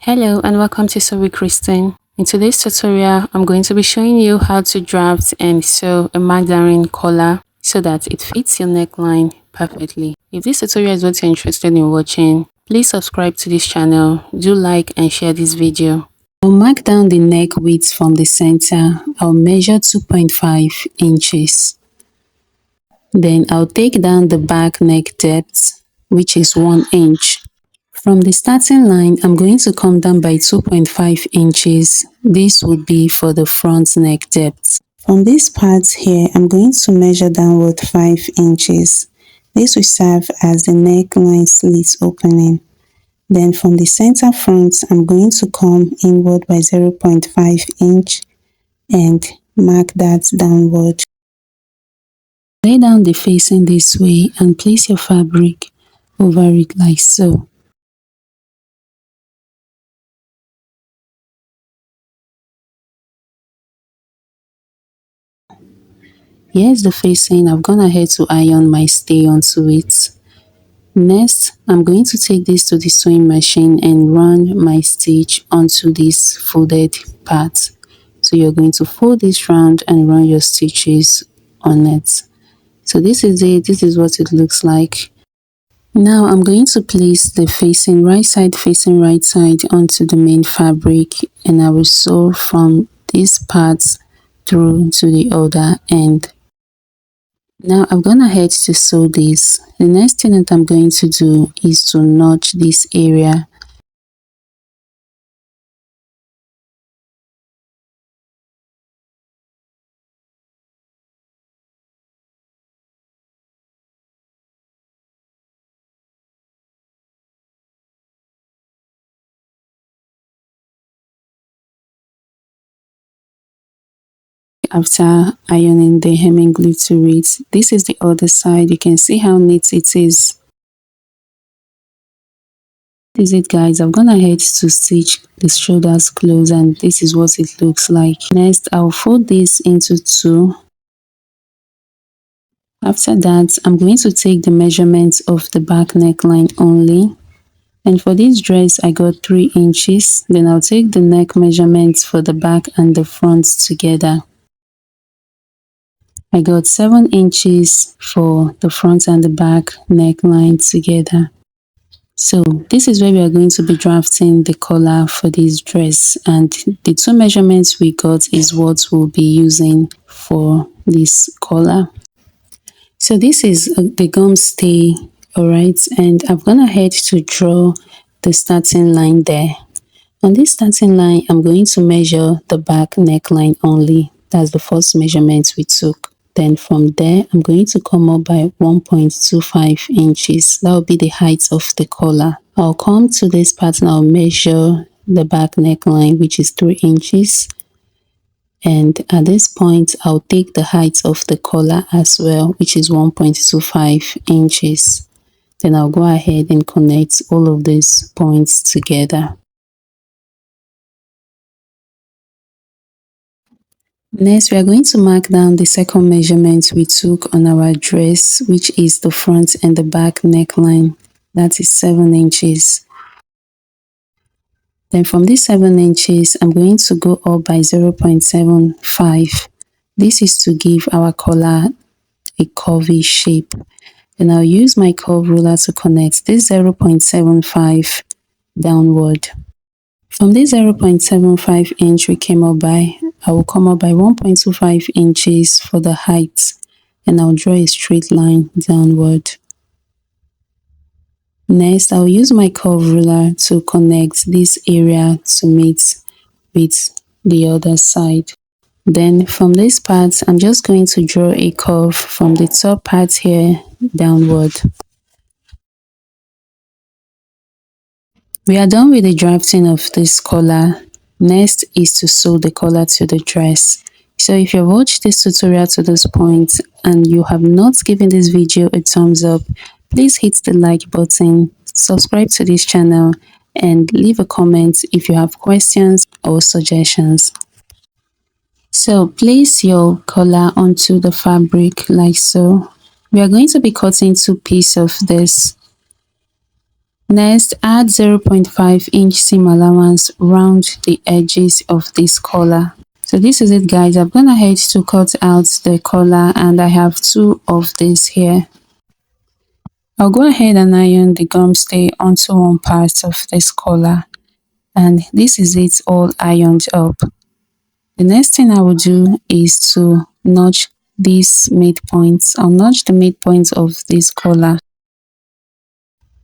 Hello and welcome to Sew with Christine. In today's tutorial, I'm going to be showing you how to draft and sew a mandarin collar so that it fits your neckline perfectly. If this tutorial is what you're interested in watching, please subscribe to this channel, do like and share this video. I'll mark down the neck width from the center. I'll measure 2.5 inches. Then I'll take down the back neck depth, which is 1 inch. From the starting line, I'm going to come down by 2.5 inches. This would be for the front neck depth. From this part here, I'm going to measure downward 5 inches. This will serve as the neckline slit opening. Then from the center front, I'm going to come inward by 0.5 inch and mark that downward. Lay down the facing this way and place your fabric over it like so. Here's the facing. I've gone ahead to iron my stay onto it. Next, I'm going to take this to the sewing machine and run my stitch onto this folded part. So you're going to fold this round and run your stitches on it. So this is it. This is what it looks like. Now I'm going to place the facing right side onto the main fabric, and I will sew from this part through to the other end. Now I'm gone ahead to sew this. The next thing that I'm going to do is to notch this area. After ironing the hemming glue to it, this is the other side. You can see how neat it is. This is it, guys. I've gone ahead to stitch the shoulders close, and this is what it looks like. Next, I'll fold this into two. After that, I'm going to take the measurements of the back neckline only. And for this dress, I got 3 inches. Then I'll take the neck measurements for the back and the front together. I got 7 inches for the front and the back neckline together. So this is where we are going to be drafting the collar for this dress, and the 2 measurements we got is what we'll be using for this collar. So this is the gum stay, alright, and I've gone ahead to draw the starting line there. On this starting line, I'm going to measure the back neckline only. That's the first measurement we took. Then from there, I'm going to come up by 1.25 inches. That will be the height of the collar. I'll come to this part and I'll measure the back neckline, which is 3 inches. And at this point, I'll take the height of the collar as well, which is 1.25 inches. Then I'll go ahead and connect all of these points together. Next, we are going to mark down the second measurement we took on our dress, which is the front and the back neckline. That is 7 inches. Then from this 7 inches, I'm going to go up by 0.75. This is to give our collar a curvy shape. Then I'll use my curve ruler to connect this 0.75 downward. From this 0.75 inch we came up by, I will come up by 1.25 inches for the height, and I'll draw a straight line downward. Next, I'll use my curve ruler to connect this area to meet with the other side. Then from this part, I'm just going to draw a curve from the top part here downward. We are done with the drafting of this collar. Next is to sew the collar to the dress. So if you've watched this tutorial to this point and you have not given this video a thumbs up, please hit the like button, subscribe to this channel, and leave a comment if you have questions or suggestions. So place your collar onto the fabric like so. We are going to be cutting 2 pieces of this. Next, add 0.5-inch seam allowance round the edges of this collar. So this is it guys, I've gone ahead to cut out the collar and I have two of these here. I'll go ahead and iron the gum stay onto one part of this collar, and this is it all ironed up. The next thing I will do is to notch these midpoints. I'll notch the midpoints of this collar,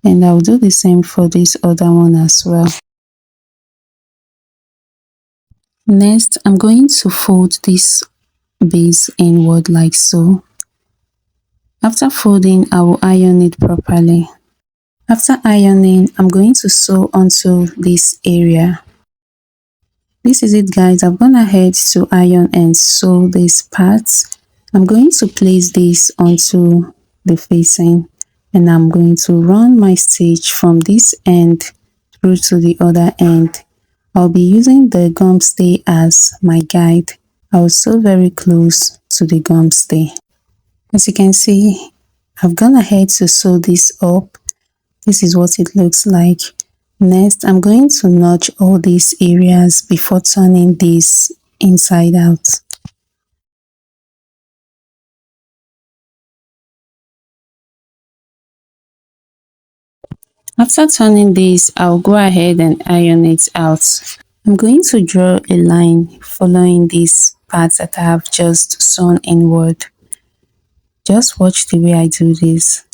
and I'll do the same for this other one as well. Next, I'm going to fold this base inward like so. After folding, I will iron it properly. After ironing, I'm going to sew onto this area. This is it guys, I've gone ahead to iron and sew these parts. I'm going to place this onto the facing and I'm going to run my stitch from this end through to the other end. I'll be using the gum stay as my guide. I will sew very close to the gum stay. As you can see, I've gone ahead to sew this up. This is what it looks like. Next, I'm going to notch all these areas before turning this inside out. After turning this, I'll go ahead and iron it out. I'm going to draw a line following these parts that I have just sewn inward. Just watch the way I do this.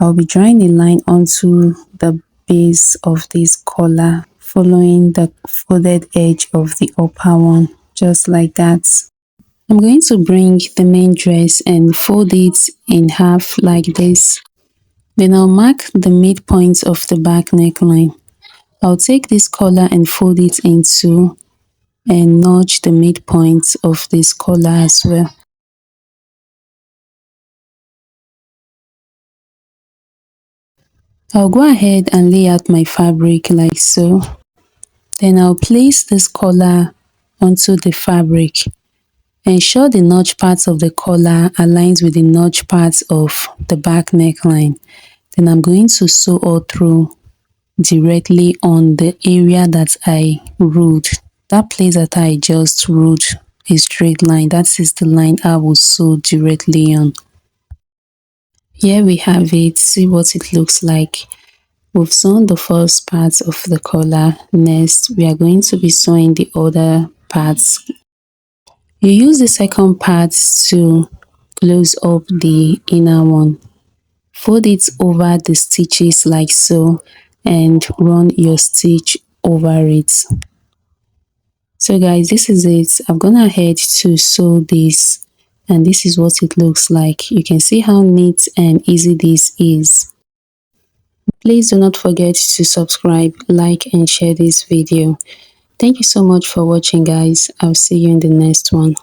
I'll be drawing a line onto the base of this collar, following the folded edge of the upper one, just like that. I'm going to bring the main dress and fold it in half like this. Then I'll mark the midpoint of the back neckline. I'll take this collar and fold it in two and notch the midpoint of this collar as well. I'll go ahead and lay out my fabric like so. Then I'll place this collar onto the fabric. Ensure the notch parts of the collar aligns with the notch parts of the back neckline. Then I'm going to sew all through directly on the area that I ruled. That place that I just ruled a straight line, that is the line I will sew directly on. Here we have it. See what it looks like. We've sewn the first part of the collar. Next, we are going to be sewing the other parts. You use the second part to close up the inner one. Fold it over the stitches like so and run your stitch over it. So guys, this is it. I've gone ahead to sew this and this is what it looks like. You can see how neat and easy this is. Please do not forget to subscribe, like and share this video. Thank you so much for watching guys. I'll see you in the next one.